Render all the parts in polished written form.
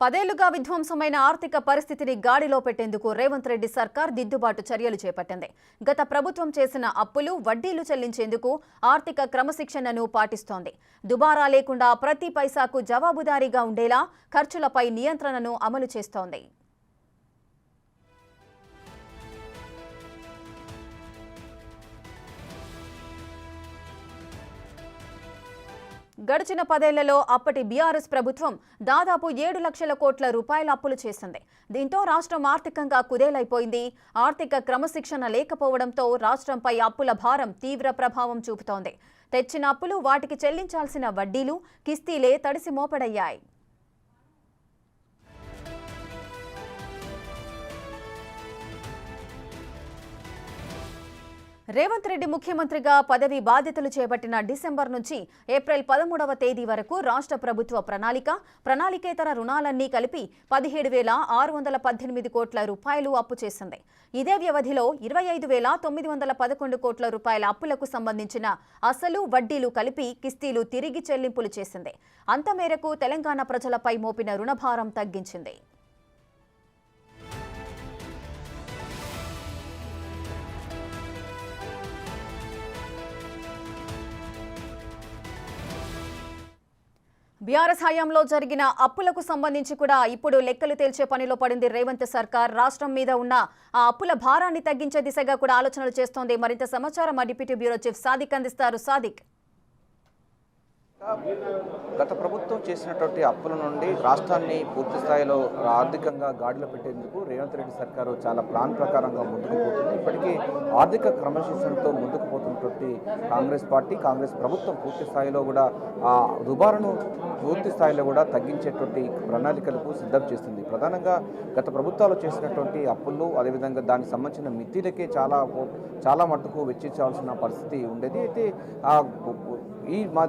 పదేళ్లుగా విధ్వంసమైన ఆర్థిక పరిస్థితిని గాడిలో పెట్టేందుకు రేవంత్ రెడ్డి సర్కార్ దిద్దుబాటు చర్యలు చేపట్టింది. గత ప్రభుత్వం చేసిన అప్పులు, వడ్డీలు చెల్లించేందుకు ఆర్థిక క్రమశిక్షణను పాటిస్తోంది. దుబారా లేకుండా ప్రతి పైసాకు జవాబుదారీగా ఉండేలా ఖర్చులపై నియంత్రణను అమలు చేస్తోంది. గడిచిన 10 ఏళ్లలో అప్పటి బీఆర్ఎస్ ప్రభుత్వం దాదాపు 7 లక్షల కోట్ల రూపాయల అప్పులు చేసింది. దీంతో రాష్ట్రం ఆర్థికంగా కుదేలైపోయింది. ఆర్థిక క్రమశిక్షణ లేకపోవడంతో రాష్ట్రంపై అప్పుల భారం తీవ్ర ప్రభావం చూపుతోంది. తెచ్చిన అప్పులు, వాటికి చెల్లించాల్సిన వడ్డీలు, కిస్తీలే తడిసి మోపెడయ్యాయి. రేవంత్ రెడ్డి ముఖ్యమంత్రిగా పదవి బాధ్యతలు చేపట్టిన డిసెంబర్ నుంచి ఏప్రిల్ 13వ తేదీ వరకు రాష్ట్ర ప్రభుత్వ ప్రణాళికేతర రుణాలన్నీ కలిపి 17,618 కోట్ల రూపాయలు అప్పు చేసింది. ఇదే వ్యవధిలో 25,911 కోట్ల రూపాయల అప్పులకు సంబంధించిన అసలు, వడ్డీలు కలిపి కిస్తీలు తిరిగి చెల్లింపులు చేసింది. అంతమేరకు తెలంగాణ ప్రజలపై మోపిన రుణభారం తగ్గించింది. బీఆర్ఎస్ హయాంలో జరిగిన అప్పులకు సంబంధించి కూడా ఇప్పుడు లెక్కలు తేల్చే పనిలో పడింది రేవంత్ సర్కార్. రాష్ట్రం మీద ఉన్న ఆ అప్పుల భారాన్ని తగ్గించే దిశగా కూడా ఆలోచనలు చేస్తోంది. మరింత సమాచారం మా డిప్యూటీ బ్యూరో చీఫ్ సాదిక్ అందిస్తారు. సాదిక్, గత ప్రభుత్వం చేసినటువంటి అప్పుల నుండి రాష్ట్రాన్ని పూర్తి స్థాయిలో ఆర్థికంగా గాడిలో పెట్టేందుకు రేవంత్ రెడ్డి సర్కారు చాలా ప్లాన్ ప్రకారంగా ముందుకు పోతుంది. ఇప్పటికీ ఆర్థిక క్రమశిక్షణతో ముందుకు పోతున్నటువంటి కాంగ్రెస్ ప్రభుత్వం పూర్తి స్థాయిలో కూడా ఆ దుబారాను పూర్తి స్థాయిలో కూడా తగ్గించేటువంటి ప్రణాళికలకు సిద్ధం చేస్తుంది. ప్రధానంగా గత ప్రభుత్వాలు చేసినటువంటి అప్పులు, అదేవిధంగా దానికి సంబంధించిన మితిలకే చాలా మట్టుకు వెచ్చించాల్సిన పరిస్థితి ఉండేది. అయితే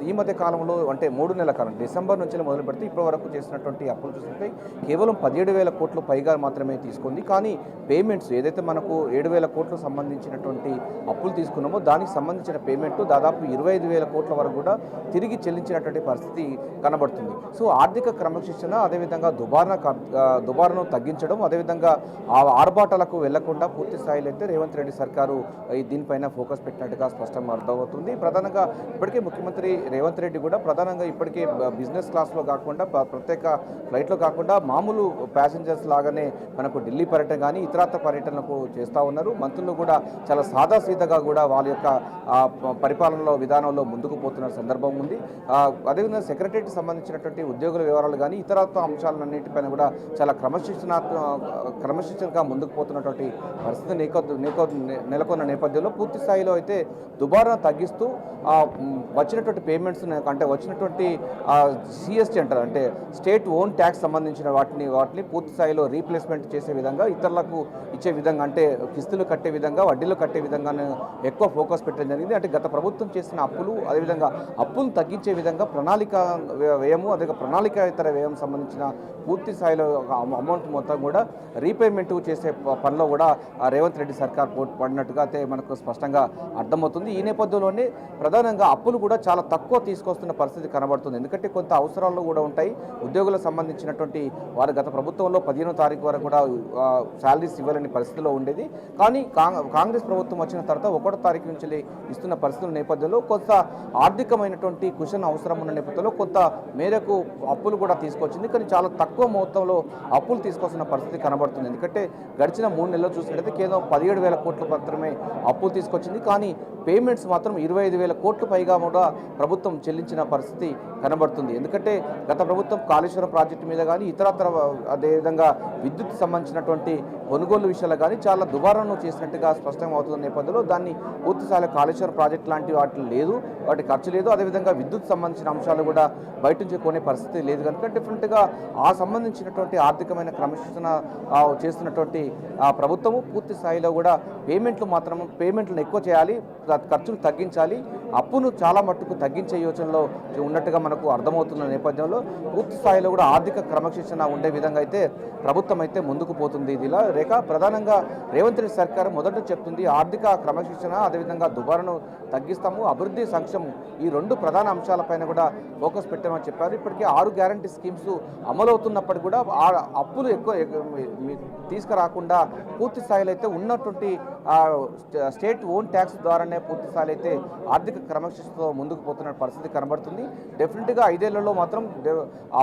ఈ మధ్య కాలంలో అంటే 3 నెలల కాలం డిసెంబర్ నుంచి మొదలు పెడితే ఇప్పటి వరకు చేసినటువంటి అప్పులు చూస్తుంటే కేవలం 17,000 కోట్లు పైగా మాత్రమే తీసుకుంది. కానీ పేమెంట్స్ ఏదైతే మనకు 7,000 కోట్లు సంబంధించినటువంటి అప్పులు తీసుకున్నామో దానికి సంబంధించిన పేమెంట్ దాదాపు 25,000 కోట్ల వరకు కూడా తిరిగి చెల్లించినటువంటి పరిస్థితి కనబడుతుంది. సో ఆర్థిక క్రమశిక్షణ, అదేవిధంగా దుబారాను తగ్గించడం, అదేవిధంగా ఆర్భాటాలకు వెళ్లకుండా పూర్తి స్థాయిలో అయితే రేవంత్ రెడ్డి సర్కారు దీనిపైన ఫోకస్ పెట్టినట్టుగా స్పష్టంగా అర్థమవుతుంది. ప్రధానంగా ఇప్పటికే ముఖ్యమంత్రి రేవంత్ రెడ్డి కూడా ప్రధానంగా ఇప్పటికే బిజినెస్ క్లాస్లో కాకుండా, ప్రత్యేక ఫ్లైట్లో కాకుండా మామూలు ప్యాసింజర్స్ లాగానే మనకు ఢిల్లీ పర్యటన కానీ ఇతరత్ర పర్యటనలకు చేస్తూ ఉన్నారు. మంత్రులు కూడా చాలా సాదాసీదగా కూడా వాళ్ళ యొక్క పరిపాలనలో విధానంలో ముందుకు పోతున్న సందర్భం ఉంది. అదేవిధంగా సెక్రటరీకి సంబంధించినటువంటి ఉద్యోగుల వివరాలు కానీ ఇతరత్ర అంశాలన్నింటిపైన కూడా చాలా క్రమశిక్షణగా ముందుకు పోతున్నటువంటి పరిస్థితి నెలకొన్న నేపథ్యంలో పూర్తి స్థాయిలో అయితే దుబారా తగ్గిస్తూ వచ్చినటువంటి పేమెంట్స్ అంటే వచ్చినటువంటి సిఎస్టీ అంటారు, అంటే స్టేట్ ఓన్ ట్యాక్స్ సంబంధించిన వాటిని పూర్తి స్థాయిలో రీప్లేస్మెంట్ చేసే విధంగా, ఇతరులకు ఇచ్చే విధంగా, అంటే కిస్తులు కట్టే విధంగా, వడ్డీలు కట్టే విధంగా ఎక్కువ ఫోకస్ పెట్టడం జరిగింది. అంటే గత ప్రభుత్వం చేసిన అప్పులు, అదేవిధంగా అప్పులు తగ్గించే విధంగా ప్రణాళిక వ్యయము, అదే ప్రణాళికేతర వ్యయం సంబంధించిన పూర్తి స్థాయిలో అమౌంట్ మొత్తం కూడా రీపేమెంట్ చేసే పనిలో కూడా రేవంత్ రెడ్డి సర్కార్ పడినట్టుగా అయితే మనకు స్పష్టంగా అర్థమవుతుంది. ఈ నేపథ్యంలోనే ప్రధానంగా అప్పులు కూడా చాలా తక్కువ తీసుకొస్తున్న పరిస్థితి కనబడుతుంది. ఎందుకంటే కొంత అవసరాలు కూడా ఉంటాయి. ఉద్యోగులకు సంబంధించినటువంటి వారు గత ప్రభుత్వంలో 15వ తారీఖు వరకు కూడా శాలరీస్ ఇవ్వలేని పరిస్థితిలో ఉండేది. కానీ కాంగ్రెస్ ప్రభుత్వం వచ్చిన తర్వాత 1వ తారీఖు నుంచి ఇస్తున్న పరిస్థితుల నేపథ్యంలో కొంత ఆర్థికమైనటువంటి కుషన్ అవసరం ఉన్న నేపథ్యంలో కొంత మేరకు అప్పులు కూడా తీసుకొచ్చింది. కానీ చాలా తక్కువ మొత్తంలో అప్పులు తీసుకొస్తున్న పరిస్థితి కనబడుతుంది. ఎందుకంటే గడిచిన 3 నెలలు చూసినట్లయితే కేవలం 17,000 కోట్లు మాత్రమే అప్పులు తీసుకొచ్చింది. కానీ పేమెంట్స్ మాత్రం 25,000 కోట్లు పైగా కూడా ప్రభుత్వం చెల్లించిన పరిస్థితి కనబడుతుంది. ఎందుకంటే గత ప్రభుత్వం కాళేశ్వరం ప్రాజెక్టు మీద కానీ ఇతరత్ర అదేవిధంగా విద్యుత్ సంబంధించినటువంటి కొనుగోలు విషయాలు కానీ చాలా దుబారాను చేసినట్టుగా స్పష్టంగా అవుతున్న నేపథ్యంలో దాన్ని పూర్తి స్థాయిలో కాళేశ్వరం ప్రాజెక్టు లాంటి వాటి ఖర్చు లేదు. అదేవిధంగా విద్యుత్ సంబంధించిన అంశాలు కూడా బయట నుంచి కొనే పరిస్థితి లేదు. కనుక డిఫరెంట్గా ఆ సంబంధించినటువంటి ఆర్థికమైన క్రమశిక్షణ చేస్తున్నటువంటి ప్రభుత్వము పూర్తి స్థాయిలో కూడా పేమెంట్లను ఎక్కువ చేయాలి, ఖర్చులు తగ్గించాలి, అప్పును చాలా మట్టుకు మట్టుకు తగ్గించే యోచనలో ఉన్నట్టుగా మనకు అర్థమవుతున్న నేపథ్యంలో పూర్తి స్థాయిలో కూడా ఆర్థిక క్రమశిక్షణ ఉండే విధంగా అయితే ప్రభుత్వం అయితే ముందుకు పోతుంది. ఇదిలా రేఖ ప్రధానంగా రేవంత్ రెడ్డి సర్కార్ మొదట చెప్తుంది ఆర్థిక క్రమశిక్షణ, అదేవిధంగా దుబారాను తగ్గిస్తాము, అభివృద్ధి సంక్షేమం ఈ రెండు ప్రధాన అంశాలపైన కూడా ఫోకస్ పెట్టామని చెప్పారు. ఇప్పటికే 6 గ్యారంటీ స్కీమ్స్ అమలవుతున్నప్పటికీ కూడా అప్పులు ఎక్కువ తీసుకురాకుండా పూర్తి స్థాయిలో అయితే ఉన్నటువంటి స్టేట్ ఓన్ ట్యాక్స్ ద్వారానే పూర్తి స్థాయిలో అయితే ఆర్థిక క్రమశిక్షణతో ముందుకు పోతున్న పరిస్థితి కనబడుతుంది. డెఫినెట్గా 5 ఏళ్లలో మాత్రం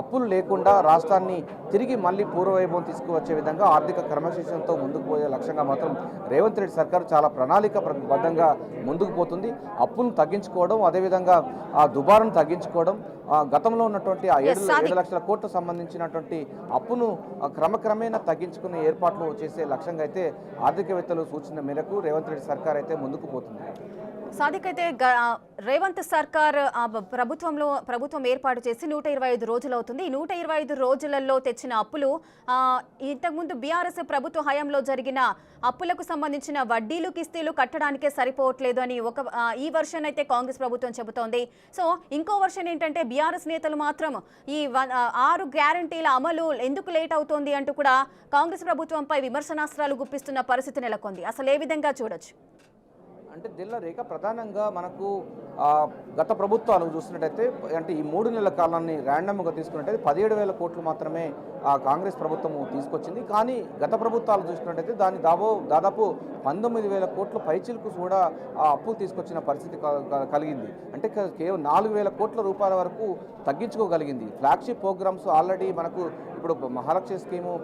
అప్పులు లేకుండా రాష్ట్రాన్ని తిరిగి మళ్ళీ పూర్వవైభవం తీసుకువచ్చే విధంగా ఆర్థిక క్రమశిక్షణతో ముందుకు పోయే లక్ష్యంగా మాత్రం రేవంత్ రెడ్డి సర్కార్ చాలా ప్రణాళికబద్ధంగా ముందుకు పోతుంది. అప్పులను తగ్గించుకోవడం, అదేవిధంగా ఆ దుబారాను తగ్గించుకోవడం, గతంలో ఉన్నటువంటి ఆ 7 లక్షల కోట్లకు సంబంధించినటువంటి అప్పును క్రమక్రమేణా తగ్గించుకునే ఏర్పాట్లు చేసే లక్ష్యంగా అయితే ఆర్థికవేత్తలు సూచన మేరకు రేవంత్ రెడ్డి సర్కార్ అయితే ముందుకు పోతుంది. సాదిక్, అయితే రేవంత్ సర్కార్ ప్రభుత్వం ఏర్పాటు చేసి 125 రోజులు అవుతుంది. ఈ 125 రోజులలో తెచ్చిన అప్పులు ఇంతకుముందు బీఆర్ఎస్ ప్రభుత్వ హయాంలో జరిగిన అప్పులకు సంబంధించిన వడ్డీలు కిస్తీలు కట్టడానికే సరిపోవట్లేదు అని ఈ వర్షన్ అయితే కాంగ్రెస్ ప్రభుత్వం చెబుతోంది. సో ఇంకో వర్షన్ ఏంటంటే బీఆర్ఎస్ నేతలు మాత్రం ఈ 6 గ్యారంటీల అమలు ఎందుకు లేట్ అవుతోంది అంటూ కూడా కాంగ్రెస్ ప్రభుత్వంపై విమర్శనాస్త్రాలు గుప్పిస్తున్న పరిస్థితి నెలకొంది. అసలు ఏ విధంగా చూడొచ్చు? అంటే దిల్ల రేఖ ప్రధానంగా మనకు గత ప్రభుత్వాలు చూసినట్టయితే అంటే ఈ 3 నెలల కాలాన్ని ర్యాండమ్గా తీసుకున్నట్టయితే 17,000 కోట్లు మాత్రమే కాంగ్రెస్ ప్రభుత్వం తీసుకొచ్చింది. కానీ గత ప్రభుత్వాలు చూసినట్టయితే దాని దాదాపు 19,000 కోట్ల పైచిలకు కూడా అప్పులు తీసుకొచ్చిన పరిస్థితి కలిగింది. అంటే కేవలం 4,000 కోట్ల రూపాయల వరకు తగ్గించుకోగలిగింది. ఫ్లాగ్షిప్ ప్రోగ్రామ్స్ ఆల్రెడీ మనకు ఇప్పుడు Mahalakshmi scheme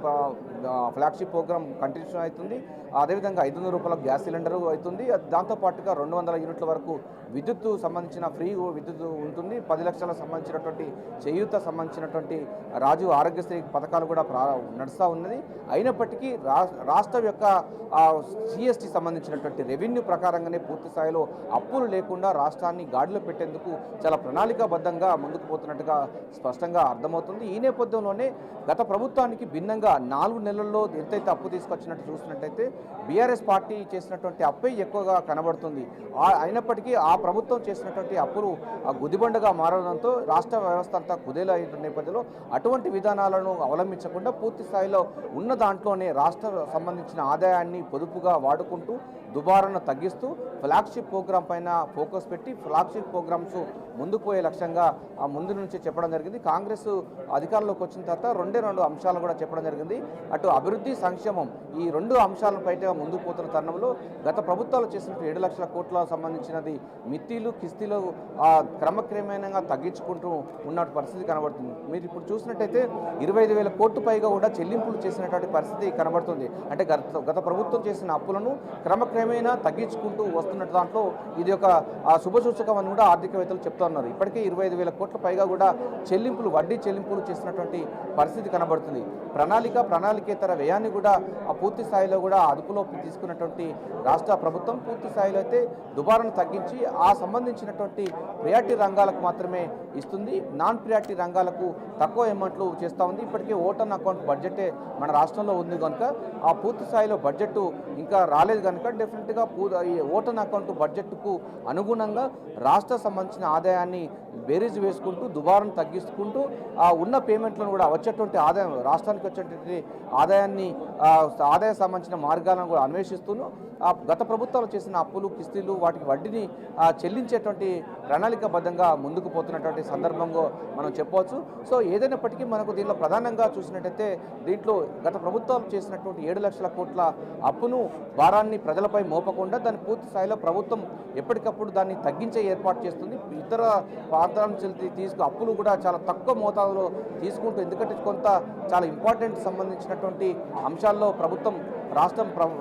flagship programme continuation అవుతుంది. అదేవిధంగా 500 రూపాయల గ్యాస్ సిలిండర్ అవుతుంది. దాంతోపాటుగా 200 యూనిట్ల వరకు విద్యుత్తు సంబంధించిన ఫ్రీ విద్యుత్ ఉంటుంది. 10 లక్షలకు సంబంధించినటువంటి చేయూత సంబంధించినటువంటి రాజు ఆరోగ్యశ్రీ పథకాలు కూడా నడుస్తూ ఉన్నది. అయినప్పటికీ రాష్ట్రం యొక్క సిఎస్టీ సంబంధించినటువంటి రెవెన్యూ ప్రకారంగానే పూర్తి స్థాయిలో అప్పులు లేకుండా రాష్ట్రాన్ని గాడిలో పెట్టేందుకు చాలా ప్రణాళికాబద్ధంగా ముందుకు పోతున్నట్టుగా స్పష్టంగా అర్థమవుతుంది. ఈ నేపథ్యంలోనే గత ప్రభుత్వానికి భిన్నంగా 4 నెలల్లో ఎంతైతే అప్పు తీసుకొచ్చినట్టు చూసినట్టయితే బీఆర్ఎస్ పార్టీ చేసినటువంటి అప్పే ఎక్కువగా కనబడుతుంది. అయినప్పటికీ ఆ ప్రభుత్వం చేసినటువంటి అప్పులు గుదిబండగా మారడంతో రాష్ట్ర వ్యవస్థ అంతా కుదేలైన నేపథ్యంలో అటువంటి విధానాలను అవలంబించకుండా పూర్తి స్థాయిలో ఉన్న దాంట్లోనే రాష్ట్ర సంబంధించిన ఆదాయాన్ని పొదుపుగా వాడుకుంటూ దుబారాను తగ్గిస్తూ ఫ్లాగ్షిప్ ప్రోగ్రామ్ పైన ఫోకస్ పెట్టి ఫ్లాగ్షిప్ ప్రోగ్రామ్స్ ముందుకు పోయే లక్ష్యంగా ముందు నుంచి చెప్పడం జరిగింది. కాంగ్రెస్ అధికారంలోకి వచ్చిన తర్వాత 2 అంశాలు కూడా చెప్పడం జరిగింది. అటు అభివృద్ధి, సంక్షేమం ఈ 2 అంశాలపై ముందుకు పోతున్న తరుణంలో గత ప్రభుత్వాలు చేసిన 7 లక్షల కోట్ల సంబంధించినది మిత్తిలు కిస్తీలు క్రమక్రమేణంగా తగ్గించుకుంటూ ఉన్న పరిస్థితి కనబడుతుంది. మీరు ఇప్పుడు చూసినట్టయితే 25,000 కోట్లు పైగా కూడా చెల్లింపులు చేసినటువంటి పరిస్థితి కనబడుతుంది. అంటే గత ప్రభుత్వం చేసిన అప్పులను క్రమక్రమేణా తగ్గించుకుంటూ వస్తున్న దాంట్లో ఇది ఒక శుభసూచకం అని కూడా ఆర్థికవేత్తలు చెప్తున్నారు. ఇప్పటికే 25,000 కోట్ల పైగా కూడా వడ్డీ చెల్లింపులు చేసినటువంటి పరిస్థితి కనబడుతుంది. ప్రణాళికేతర వ్యయాన్ని కూడా పూర్తి స్థాయిలో కూడా అదుపులో తీసుకున్నటువంటి రాష్ట్ర ప్రభుత్వం పూర్తి స్థాయిలో అయితే దుబారాను తగ్గించి ఆ సంబంధించినటువంటి ప్రియారిటీ రంగాలకు మాత్రమే ఇస్తుంది. నాన్ ప్రియారిటీ రంగాలకు తక్కువ అమౌంట్లు చేస్తూ ఉంది. ఇప్పటికే ఓటన్ అకౌంట్ బడ్జెటే మన రాష్ట్రంలో ఉంది కనుక ఆ పూర్తి స్థాయిలో బడ్జెట్ ఇంకా రాలేదు కనుక డెఫినెట్గా ఈ ఓటన్ అకౌంట్ బడ్జెట్కు అనుగుణంగా రాష్ట్ర సంబంధించిన ఆదాయాన్ని బేరీజ్ వేసుకుంటూ దుబారాను తగ్గించుకుంటూ ఉన్న పేమెంట్లను కూడా వచ్చేటువంటి ఆదాయం రాష్ట్రానికి వచ్చేటువంటి ఆదాయ సంబంధించిన మార్గాలను కూడా అన్వేషిస్తూను గత ప్రభుత్వాలు చేసిన అప్పులు కిస్తీలు వాటికి వడ్డీని చెల్లించేటువంటి ప్రణాళికాబద్ధంగా ముందుకు పోతున్నటువంటి సందర్భంగా మనం చెప్పవచ్చు. సో ఏదైనప్పటికీ మనకు దీనిలో ప్రధానంగా చూసినట్టయితే దీంట్లో గత ప్రభుత్వాలు చేసినటువంటి 7 లక్షల కోట్ల అప్పును భారాన్ని ప్రజలపై మోపకుండా దాన్ని పూర్తి స్థాయిలో ప్రభుత్వం ఎప్పటికప్పుడు దాన్ని తగ్గించే ఏర్పాటు చేస్తుంది. ఇతర ప్రాంతాల నుంచి అప్పులు కూడా చాలా తక్కువ మోతాదులో తీసుకుంటూ, ఎందుకంటే కొంత చాలా ఇంపార్టెంట్ సంబంధించినటువంటి అంశాల్లో ప్రభుత్వం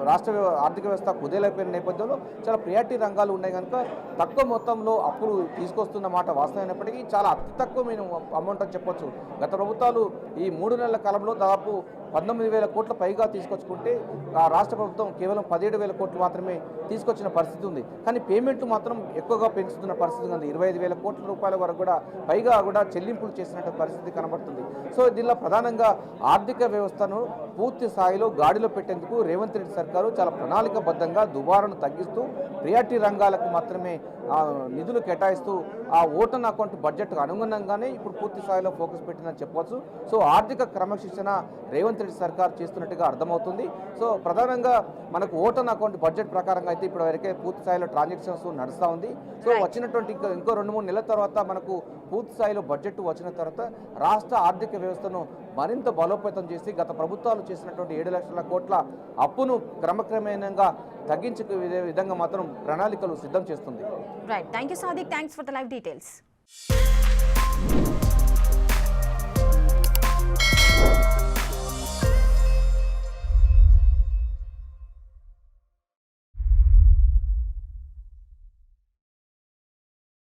రాష్ట్ర ఆర్థిక వ్యవస్థ కుదేలైపోయిన నేపథ్యంలో చాలా ప్రియారిటీ రంగాలు ఉన్నాయి కనుక తక్కువ మొత్తంలో అప్పులు తీసుకొస్తున్న మాట వాస్తవమైనప్పటికీ చాలా అతి తక్కువమైన అమౌంట్ అని చెప్పొచ్చు. గత ప్రభుత్వాలు ఈ 3 నెలల కాలంలో దాదాపు 19,000 కోట్ల పైగా తీసుకొచ్చుకుంటే ఆ రాష్ట్ర ప్రభుత్వం కేవలం 17,000 కోట్లు మాత్రమే తీసుకొచ్చిన పరిస్థితి ఉంది. కానీ పేమెంట్లు మాత్రం ఎక్కువగా పెంచుతున్న పరిస్థితి ఉంది. 25,000 కోట్ల రూపాయల వరకు కూడా పైగా కూడా చెల్లింపులు చేసినట్టు పరిస్థితి కనబడుతుంది. సో దీనిలో ప్రధానంగా ఆర్థిక వ్యవస్థను పూర్తి స్థాయిలో గాడిలో పెట్టేందుకు రేవంత్ రెడ్డి సర్కారు చాలా ప్రణాళికబద్ధంగా దుబారాను తగ్గిస్తూ ప్రియారిటీ రంగాలకు మాత్రమే నిధులు కేటాయిస్తూ ఆ ఓటన్ అకౌంట్ బడ్జెట్కు అనుగుణంగానే ఇప్పుడు పూర్తి స్థాయిలో ఫోకస్ పెట్టిందని చెప్పవచ్చు. సో ఆర్థిక క్రమశిక్షణ రేవంత్ రెడ్డి సర్కార్ చేస్తున్నట్టుగా అర్థమవుతుంది. సో ప్రధానంగా మనకు ఓటన్ అకౌంట్ బడ్జెట్ ప్రకారంగా అయితే ఇప్పుడు వరకే పూర్తి స్థాయిలో ట్రాన్సాక్షన్స్ నడుస్తూ ఉంది. సో వచ్చినటువంటి ఇంకో 2-3 నెలల తర్వాత మనకు పూర్తి స్థాయిలో బడ్జెట్ వచ్చిన తర్వాత రాష్ట్ర ఆర్థిక వ్యవస్థను మరింత బలోపేతం చేసి గత ప్రభుత్వాలు చేసినటువంటి 7 లక్షల కోట్ల అప్పును క్రమక్రమేణంగా తగ్గించుకు విధంగా మాత్రం ప్రణాళికలు సిద్ధం చేస్తుంది. Right, thank you Sadiq, thanks for the live details.